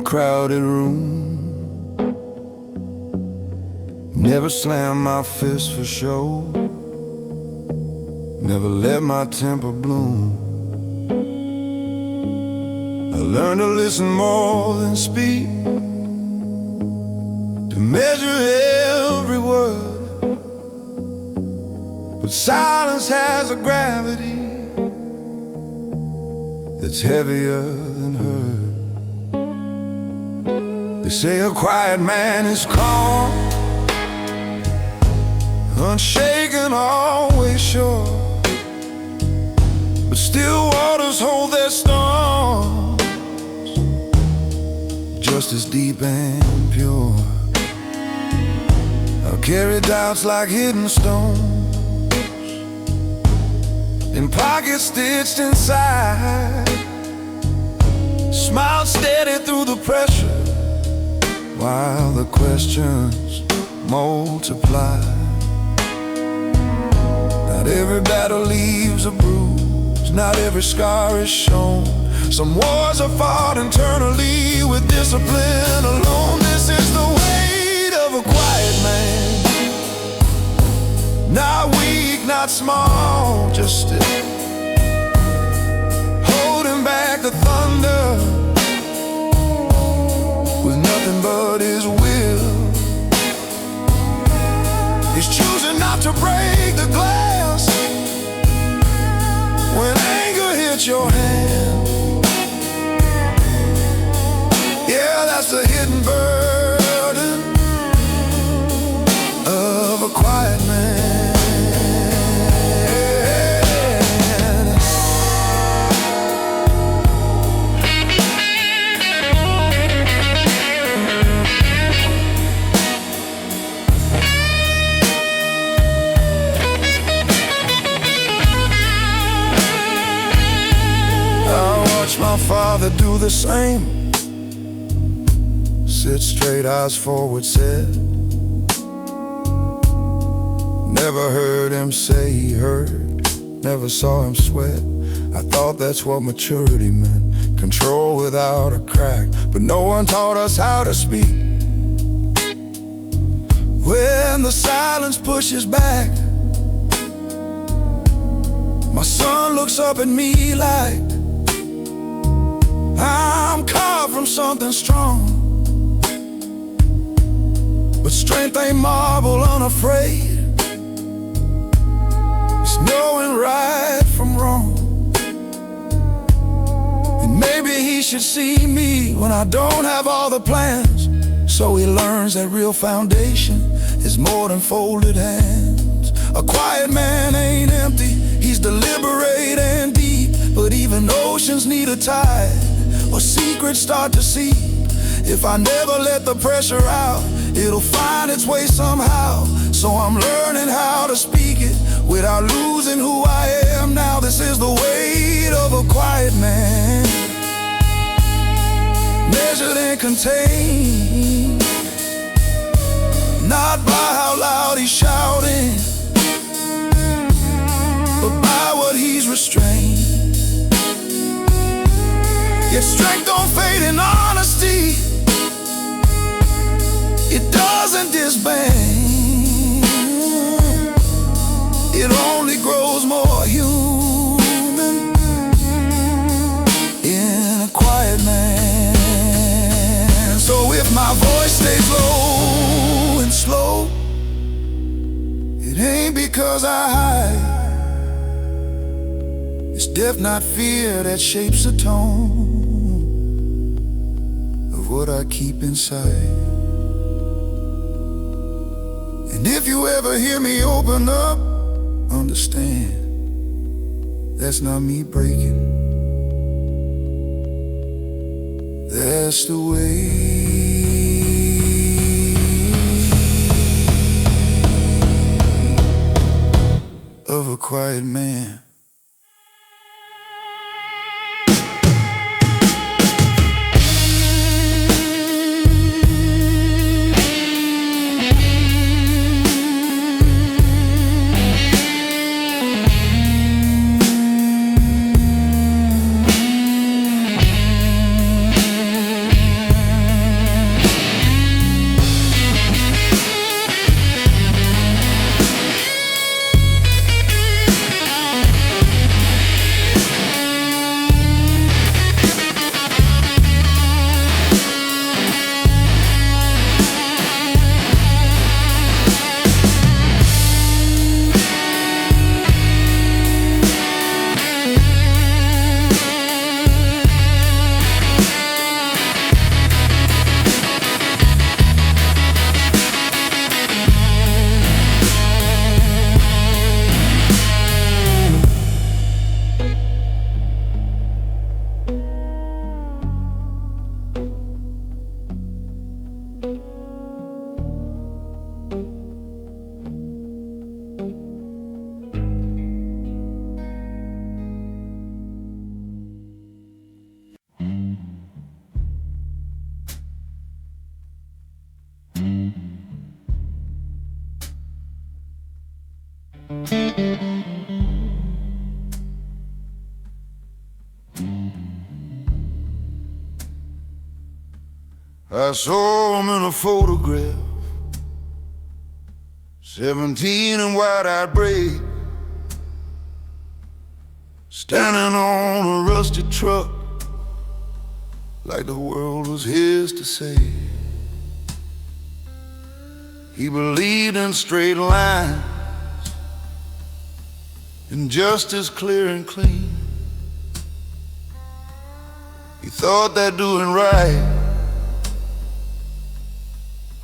crowded room. Never slam my fist for show, never let my temper bloom. I learned to listen more than speak, to measure every word. But silence has a gravity that's heavier than hurt. They say a quiet man is calm, unshaken, always sure, but still waters hold their storms, just as deep and pure. I'll carry doubts like hidden stones in pockets stitched inside, smile steady through the pressure while the questions multiply. Not every battle leaves a bruise, not every scar is shown. Some wars are fought internally with discipline alone. This is the weight of a quiet man, not weak, not small, just still, holding back the thunder with nothing but his will. He's choosing not to break the glass when anger hits your hand. Yeah, that's the hidden burden of a quiet man. My father do the same, sit straight, eyes forward, said. Never heard him say he heard, never saw him sweat. I thought that's what maturity meant, control without a crack. But no one taught us how to speak when the silence pushes back. My son looks up at me like I'm carved from something strong, but strength ain't marble, unafraid. It's knowing right from wrong. And maybe he should see me when I don't have all the plans, so he learns that real foundation is more than folded hands. A quiet man ain't empty, he's deliberate and deep, but even oceans need a tide, or secrets start to seep. If I never let the pressure out, it'll find its way somehow. So I'm learning how to speak it without losing who I am now. This is the weight of a quiet man, measured and contained, not by how loud he's shouting, but by what he's restrained. Yet strength don't fade in honesty, it doesn't disband, it only grows more human in a quiet man. So if my voice stays low and slow, it ain't because I hide. It's depth, not fear, that shapes the tone of what I keep inside. And if you ever hear me open up, understand, that's not me breaking, that's the way of a quiet man. I saw him in a photograph, 17 and wide-eyed brave, standing on a rusty truck, like the world was his to save. He believed in straight lines, in justice clear and clean. He thought that doing right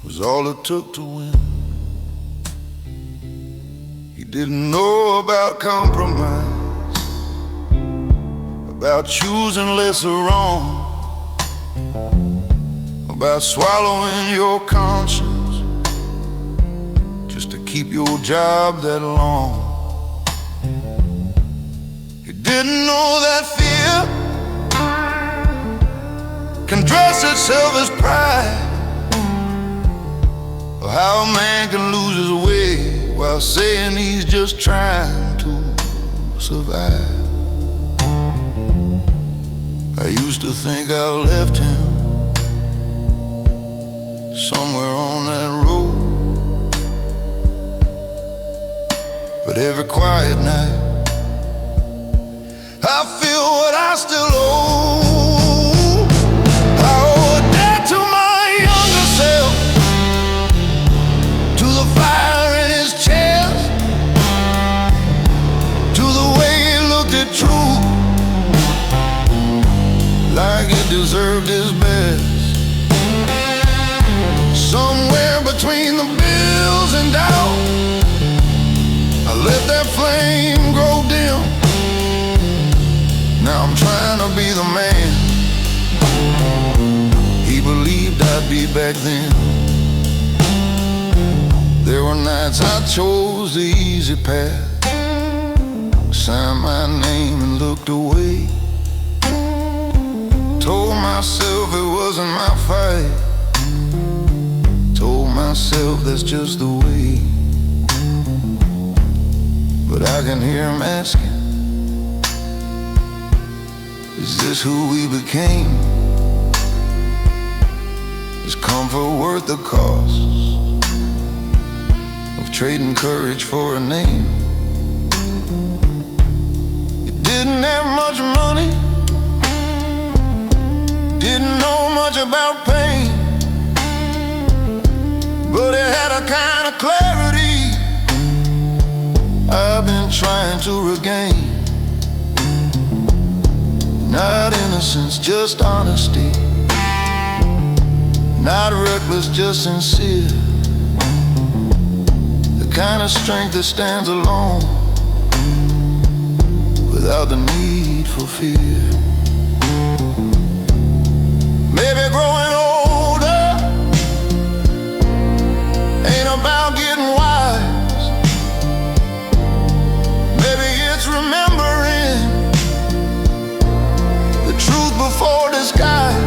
was all it took to win. He didn't know about compromise, about choosing lesser wrong, about swallowing your conscience just to keep your job that long. He didn't know that fear can dress itself as pride, or how a man can lose his way while saying he's just trying to survive. I used to think I left him somewhere on that road, but every quiet night I feel what I still owe. I owe a debt to my younger self, to the fire in his chest, to the way he looked at truth like it deserved his best. Somewhere between the bills and doubt, I let that flame grow dim. Now I'm trying to be the man he believed I'd be back then. There were nights I chose the easy path, signed my name and looked away, told myself it wasn't my fight, told myself that's just the way. But I can hear him asking, is this who we became? Is comfort worth the cost of trading courage for a name? You didn't have much money, didn't know much about pain, but it had a kind of clarity I've been trying to regain. Not innocence, just honesty, not reckless, just sincere, the kind of strength that stands alone without the need for fear. Maybe growing older ain't about getting wise. Maybe it's remembering the truth before disguise.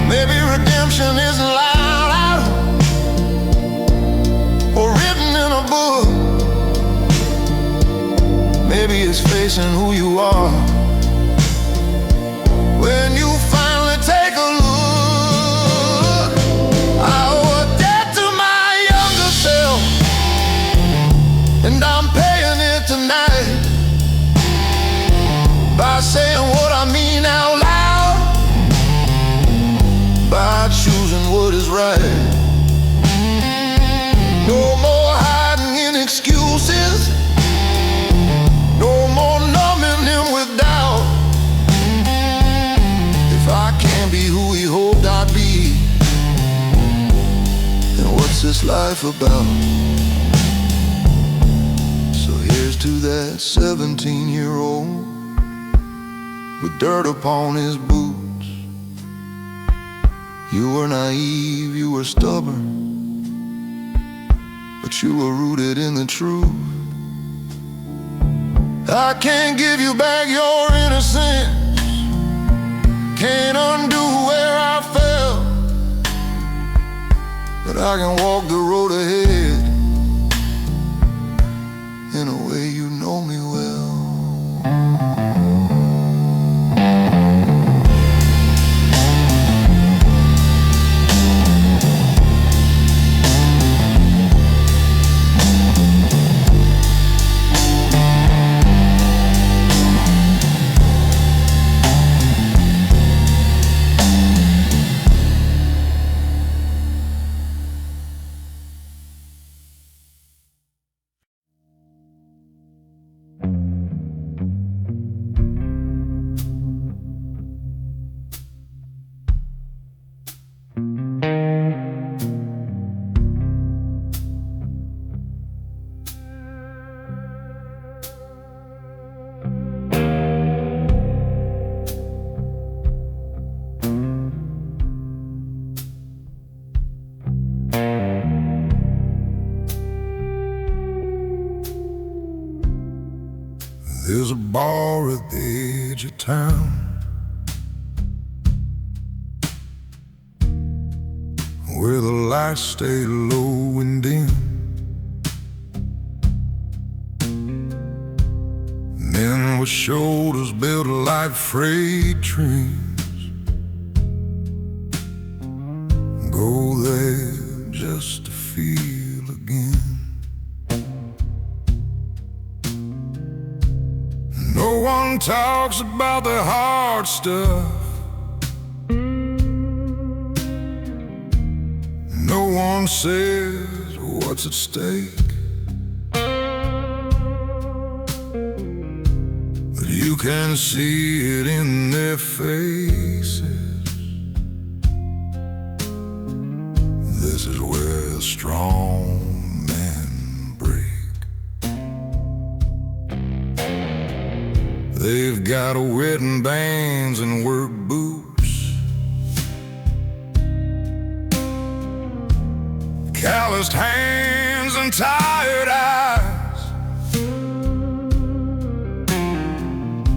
Maybe redemption isn't loud out or written in a book. Maybe it's facing who you are when you finally take a look. I owe a debt to my younger self, and I'm paying it tonight by saying what I mean out loud, by choosing what is right. No more hiding in excuses, no more numbing him with doubt. If I can't be who he hoped I'd be, then what's this life about? So here's to that 17-year-old with dirt upon his boots. You were naive, you were stubborn, but you were rooted in the truth. I can't give you back your innocence, can't undo where I fell, but I can walk the road ahead There's a bar at the edge of town where the lights stay low and dim. Men with shoulders built like freight trains go there just to feel again. No one talks about the hard stuff. No one says what's at stake. But you can see it in their faces. This is where strong men break. They've got wedding bands and work boots, calloused hands and tired eyes.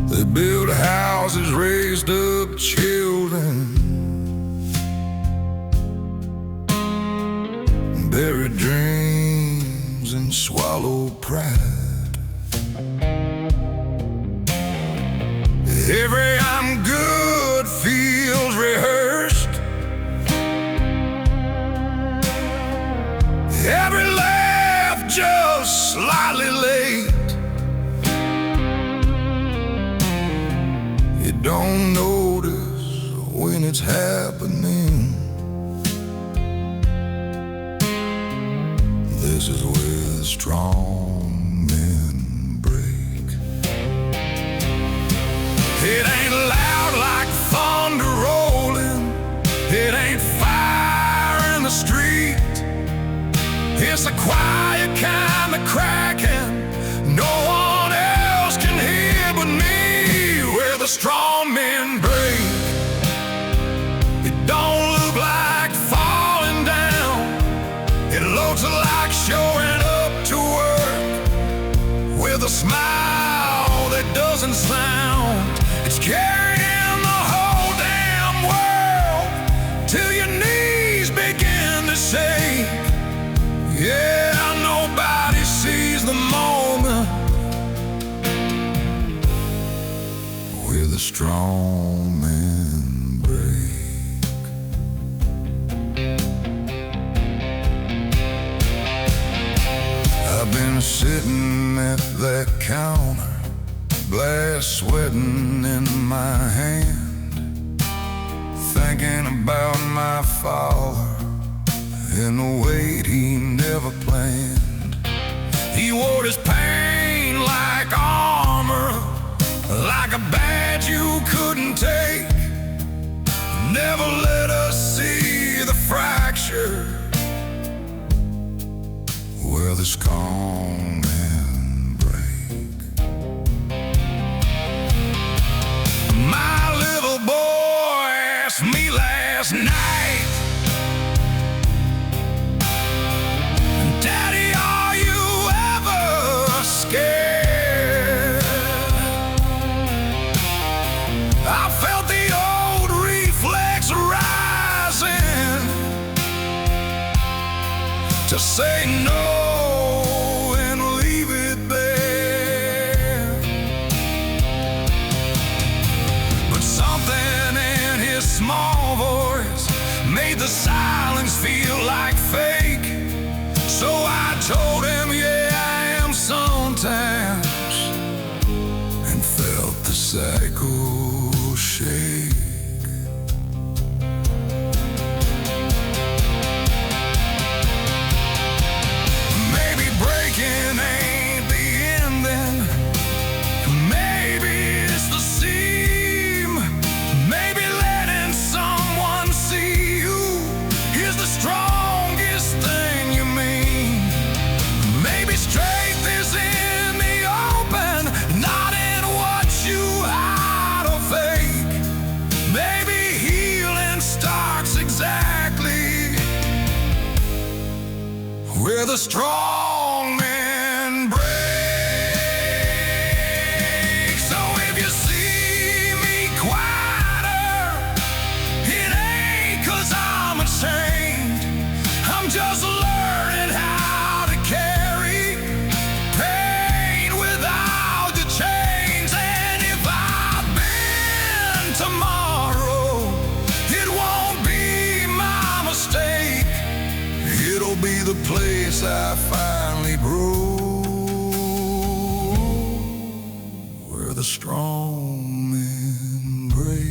They build houses, raised up children, bury dreams and swallow pride. Every I'm good feels rehearsed. Every laugh just slightly late. You don't notice when it's happening. This is where strong men break. It ain't loud like thunder rolling. It ain't fire in the street. It's a quiet kind of cracking no one else can hear but me. Where the strong men break, it don't look like falling down. It looks like showing up to work with a smile that doesn't sound. It's carrying the whole damn world till your knees begin to shake. Yeah, nobody sees the moment where the strong men break. I've been sitting at that counter, glass sweating in my hand, thinking about my father and the weight he never planned. He wore his pain like armor, like a badge you couldn't take. Never let us see the fracture where the strong men break. My little boy asked me last night, Daddy, are you ever scared? I felt the old reflex rising to say no and leave it there. But something in his small voice made the silence feel like fake. So I told him, yeah, I am sometimes, and felt the cycle shake. Maybe breaking ain't the ending. Maybe it's the seam. Maybe letting someone see you is the strongest thing you mean. Maybe strength is in the open, not in what you hide or fake. Maybe healing starts exactly where the strong men break. deep road where the strong men break.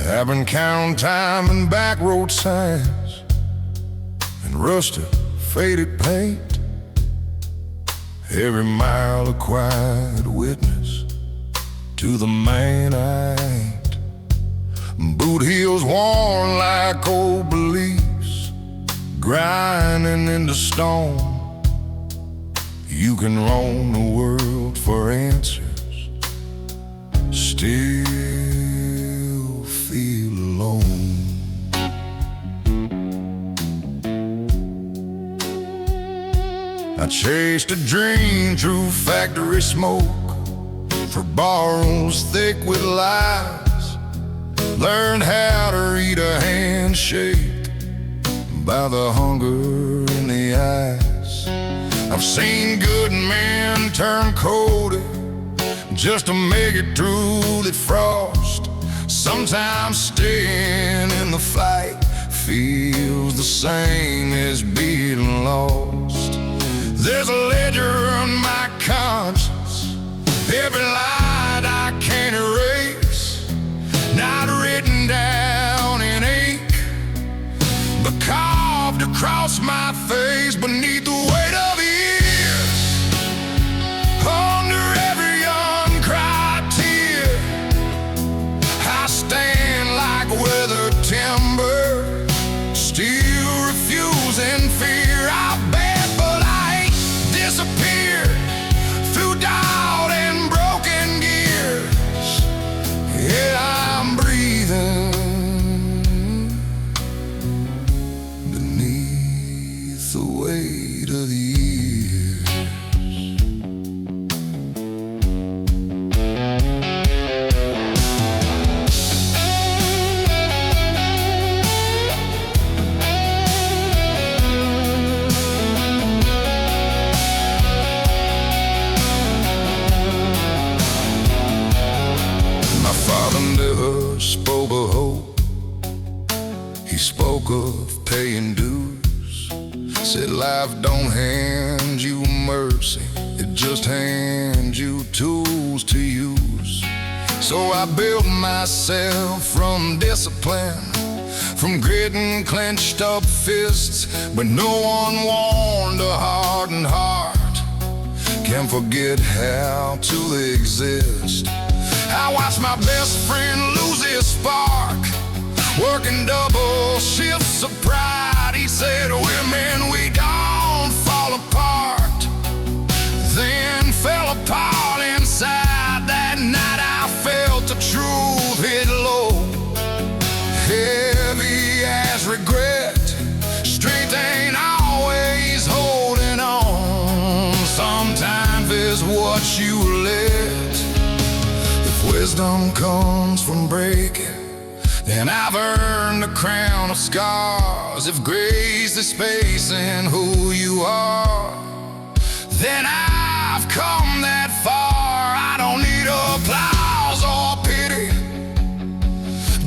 I've been counting time and back road signs and rusted, faded paint. Every mile a quiet witness to the man I ain't. Boot heels worn like old beliefs, grinding into stone. You can roam the world for answers, still feel alone. I chased a dream through factory smoke, for barrels thick with lies. Learned how to read a handshake by the hunger in the eyes. I've seen good men turn cold just to make it through the frost. Sometimes staying in the fight feels the same as being lost. There's a ledger on my conscience, every line I can't erase, not written down in ink, but carved across my face beneath the weight of years. Under every uncried tear, I stand like weathered timber, still refusing fear. I bet, but I ain't disappeared through doubt and broken gears. Yeah, I'm breathing beneath the weight of the years. Spoke of hope, he spoke of paying dues. Said life don't hand you mercy, it just hands you tools to use. So I built myself from discipline, from grit and clenched up fists. But no one warned a hardened heart can forget how to exist. I watched my best friend lose his spark, working double shifts of pride. He said, women, we don't fall apart. Then fell apart inside. That night I felt the truth hit low, heavy as regret. Strength ain't always holding on, sometimes it's what you let. Wisdom comes from breaking, then I've earned a crown of scars. If grace is space in who you are, then I've come that far. I don't need applause or pity,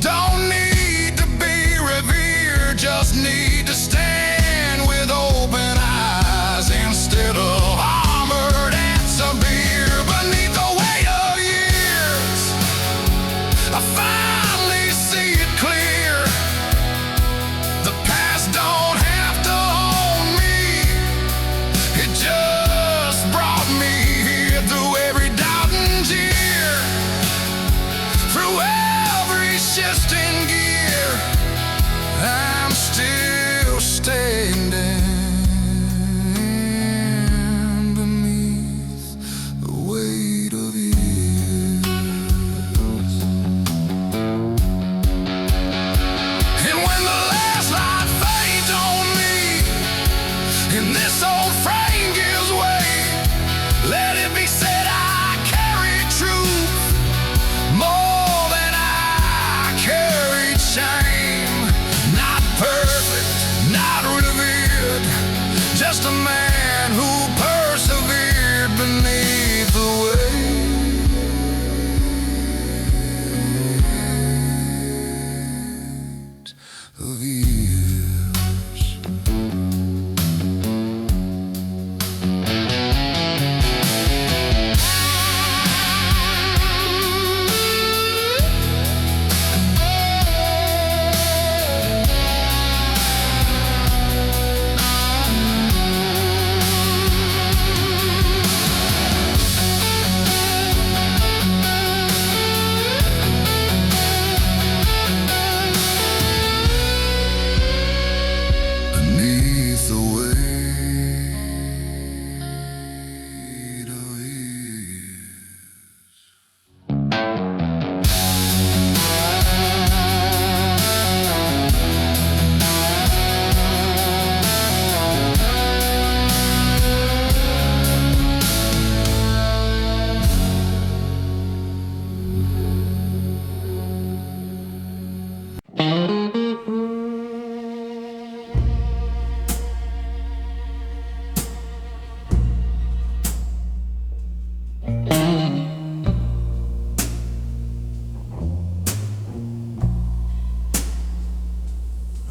don't need to be revered, just need to stand with open eyes instead of armored and severe. Beneath the weight of years, I finally see it clear. The past don't have to own me. It just brought me here through every doubt and tear, through every shifting gear. I'm still standing beneath the weight of years. And when the last light fades on me, and this old frame gives way, let it be said I carry truth more than I carried shame. Not perfect, not revered, just a man who persevered beneath the weight of years. Beneath the weight of years.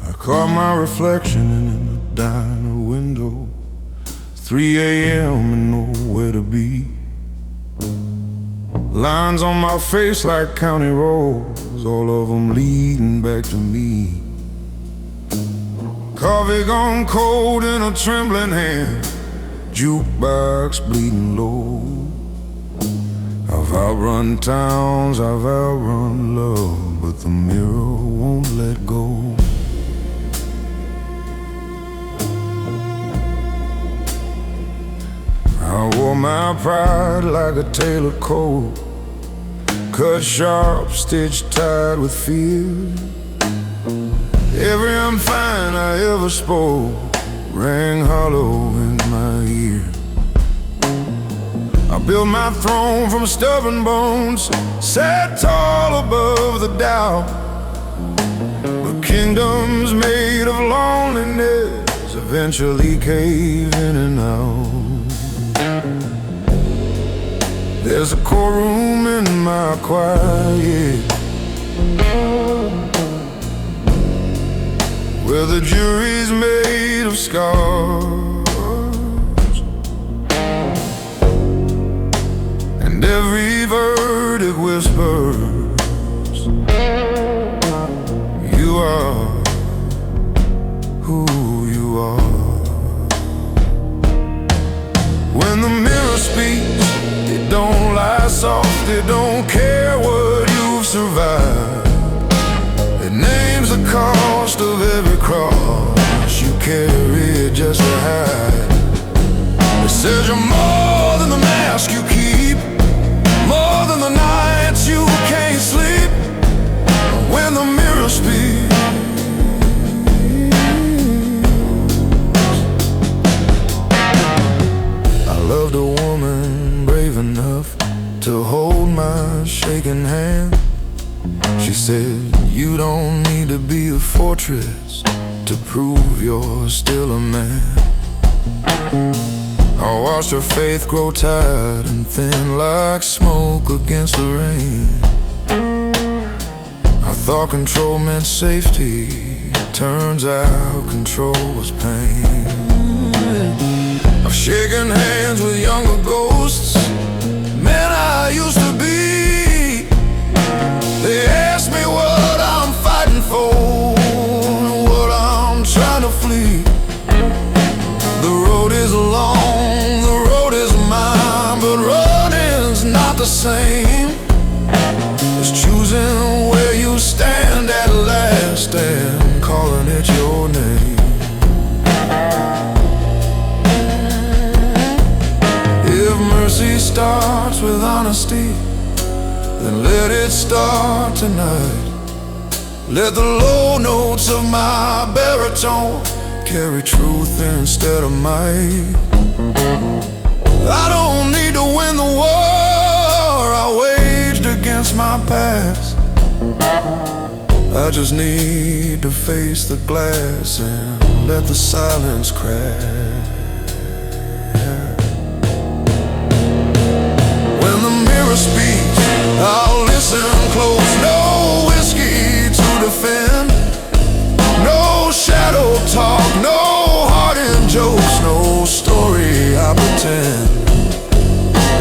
I caught my reflection in the diner window, 3 a.m. and nowhere to be. Lines on my face like county roads, all of them leading back to me. Coffee gone cold in a trembling hand, jukebox bleeding low. I've outrun towns, I've outrun love, but the mirror won't let go. I wore my pride like a tailored coat, cut sharp, stitched tight with fear. Every I'm fine I ever spoke rang hollow in my ear. I built my throne from stubborn bones, sat tall above the doubt. But kingdoms made of loneliness eventually cave in and out. There's a courtroom in my quiet, where the jury's made of scars, and every verdict whispers, you are who you are. When the mirror speaks, it don't lie soft, it don't care what you've survived. It names the cost of every cross you carry just to hide. It says you're more than the mask you keep, more than the nights you can't sleep. When the mirror speaks, I loved a woman brave enough to hold my shaking hand. She said, you don't need to be a fortress to prove you're still a man. I watched her faith grow tired and thin like smoke against the rain. I thought control meant safety, turns out control was pain. I've shaken hands with younger ghosts, men I used to be. They starts with honesty, then let it start tonight. Let the low notes of my baritone carry truth instead of might. I don't need to win the war I waged against my past. I just need to face the glass and let the silence crack. When the mirror speaks, I'll listen close. No whiskey to defend, no shadow talk, no heart-in jokes, no story I pretend.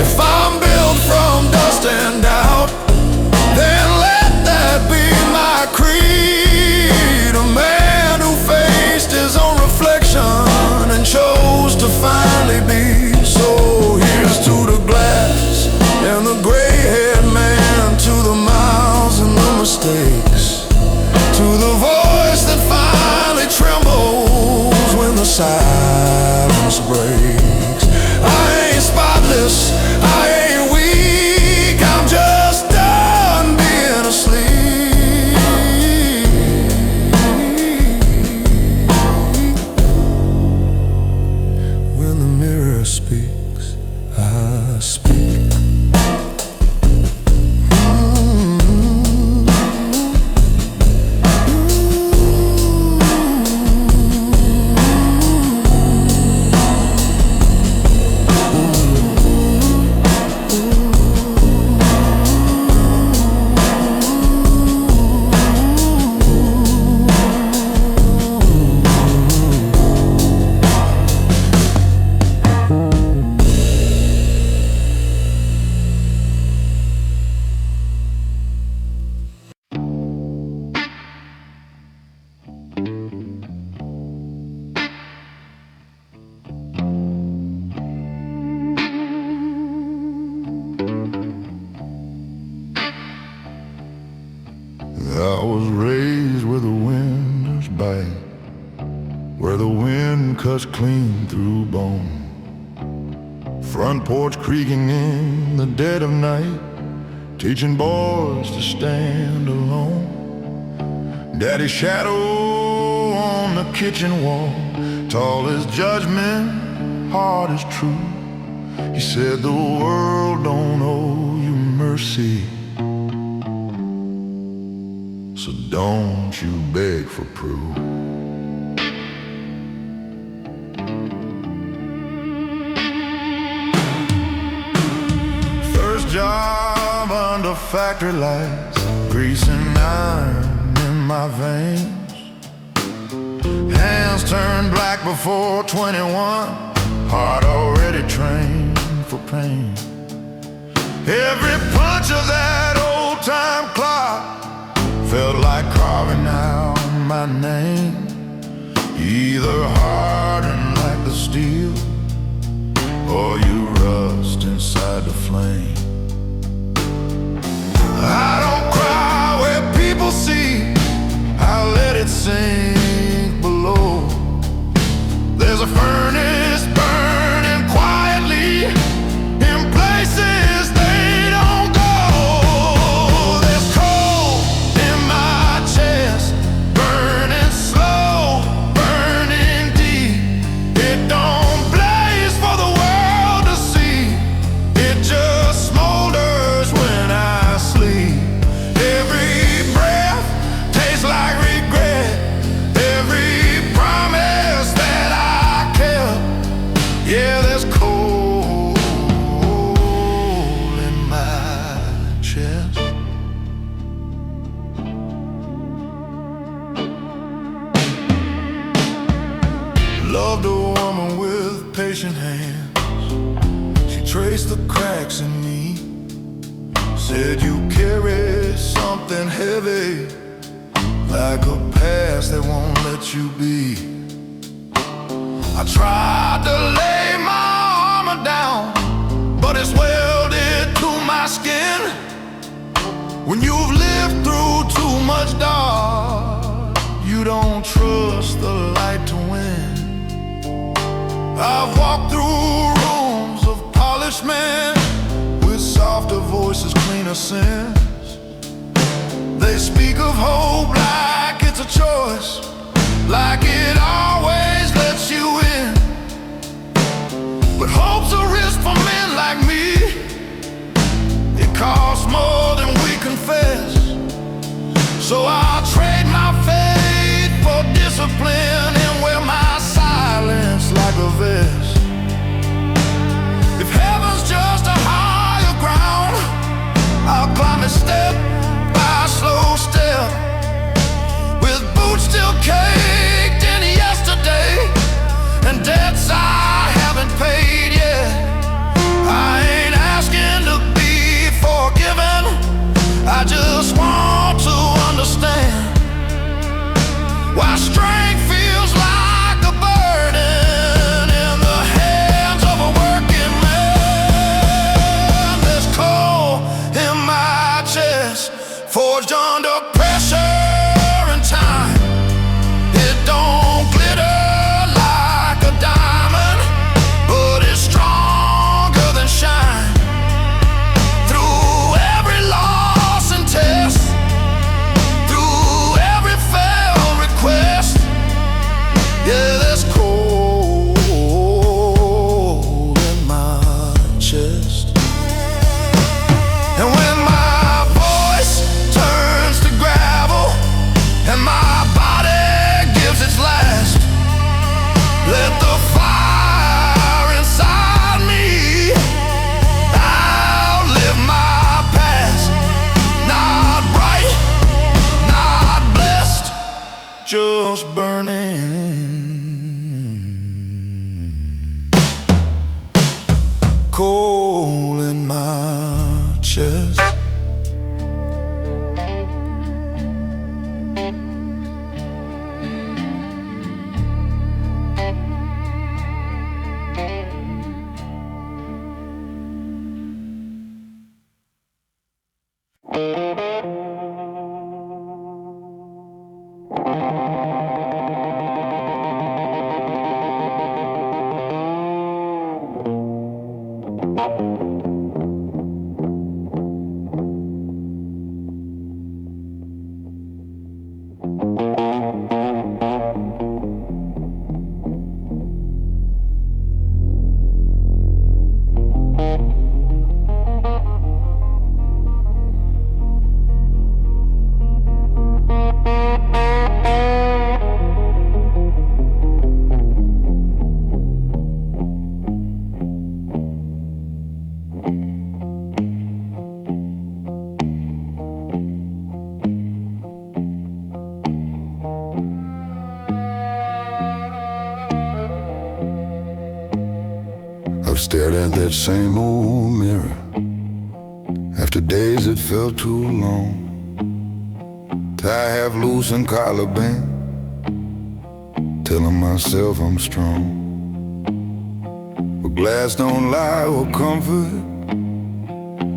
If I'm built from dust and doubt, then let that be my creed. A man who faced his own reflection and chose to finally be. So here's to the glass and the gray-haired man, to the miles and the mistakes, to the voice that finally trembles when the silence breaks. I ain't spotless, I ain't weak, I'm just done being asleep. When the mirror speaks, I speak. I was raised where the winters bite, where the wind cuts clean through bone. Front porch creaking in the dead of night, teaching boys to stand alone. Daddy's shadow on the kitchen wall, tall as judgment, hard as true. He said the world don't owe you mercy, so don't you beg for proof. First job under factory lights, greasing iron in my veins. Hands turned black before 21, heart already trained for pain. Every punch of that old-time clock felt like carving out my name, either hardened like the steel, or you rust inside the flame. I don't cry where people see, I let it sink below. There's a furnace burning quietly in places they don't go. There's coal in my chest, burning slow, burning deep. It don't blaze for the world to see, it just smolders when I sleep. Every breath tastes like regret, every promise that I kept. Yeah, there's coal in my chest. Loved a woman with patient hands, she traced the cracks in me, said you carry something heavy, like a past that won't let you be. I tried to lay my armor down, but it's welded to my skin. When you've lived through too much dark, you don't trust the light to win. I've walked through rooms of polished men innocence. They speak of hope like it's a choice, like it always lets you in. But hope's a risk for men like me. It costs more than we confess. So I'll trade my faith for discipline and wear my silence like a vest. If heaven's just a higher ground, I'll climb it step by slow step, with boots still caked in yesterday and debts I haven't paid yet. I ain't asking to be forgiven, I just want to understand why strength feels like a burden in the hands of a working man. There's coal in my chest, forged under pressure and time. It don't glitter like a diamond, but it's stronger than shine. Through every loss and test, through every failed request, yeah, there's cold in my chest. And when my voice turns to gravel and my body gives its last, let the fire inside me outlive my past. Not bright, not blessed, just burning. Coal in my chest. I've stared at that same old mirror after days that felt too long. Tie half loose and collar band, telling myself I'm strong. But glass don't lie or comfort,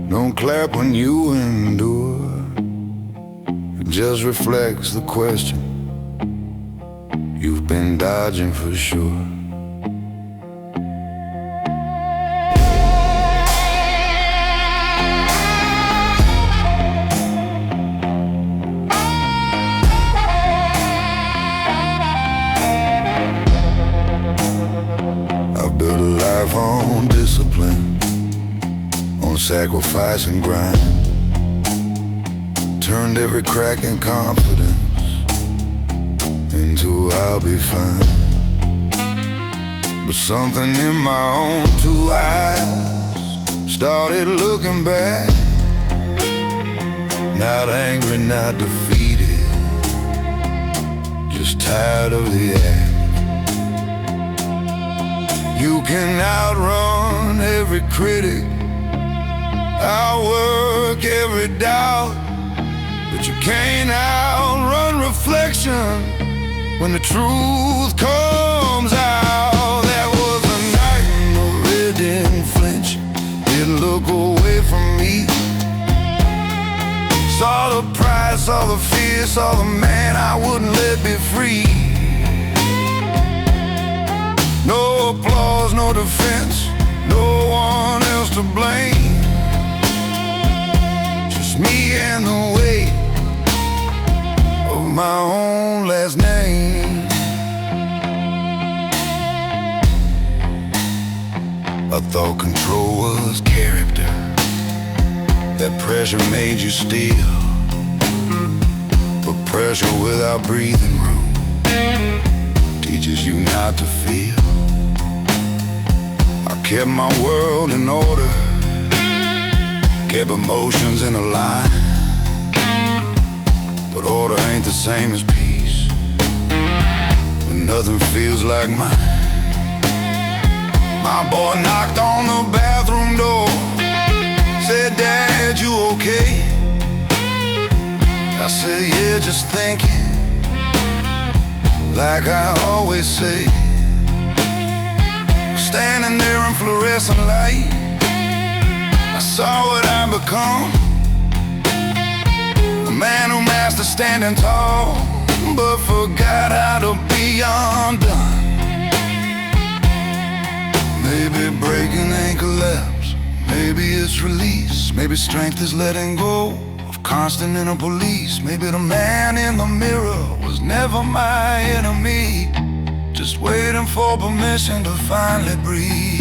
don't clap when you endure. It just reflects the question you've been dodging for sure. On discipline, on sacrifice and grind, turned every crack in confidence into I'll be fine. But something in my own two eyes started looking back, not angry, not defeated, just tired of the act. You can outrun every critic, outwork every doubt, but you can't outrun reflection when the truth comes out. That was a night the red didn't flinch, didn't look away from me. Saw the pride, saw the fear, saw the man I wouldn't let be free. No applause, no defense, no one else to blame. Just me and the weight of my own last name. I thought control was character, that pressure made you steal. But pressure without breathing room teaches you not to feel. I kept my world in order, kept emotions in a line. But order ain't the same as peace when nothing feels like mine. My boy knocked on the bathroom door, said, "Dad, you okay?" I said, "Yeah, just thinking," like I always say. Standing there in fluorescent light, I saw what I'd become. A man who mastered standing tall, but forgot how to be undone. Maybe breaking ain't collapse, maybe it's release. Maybe strength is letting go of constant inner police. Maybe the man in the mirror was never my enemy, just waiting for permission to finally breathe.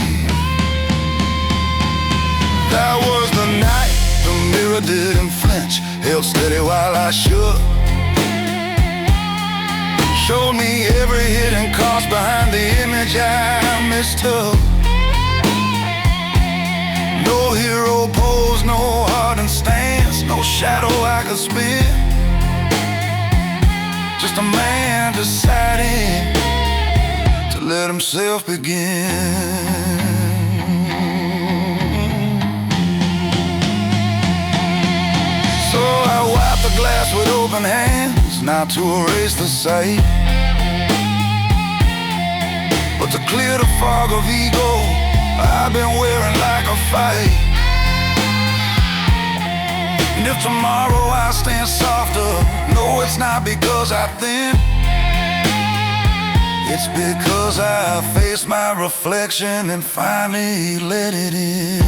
That was the night the mirror didn't flinch, held steady while I shook. Showed me every hidden cost behind the image I mistook. No hero pose, no hardened stance, no shadow I could spin. Just a man deciding to let himself begin. So I wiped the glass with open hands, not to erase the sight, but to clear the fog of ego I've been wearing like a fight. And if tomorrow I stand softer, no, it's not because I thin. It's because I faced my reflection and finally let it in.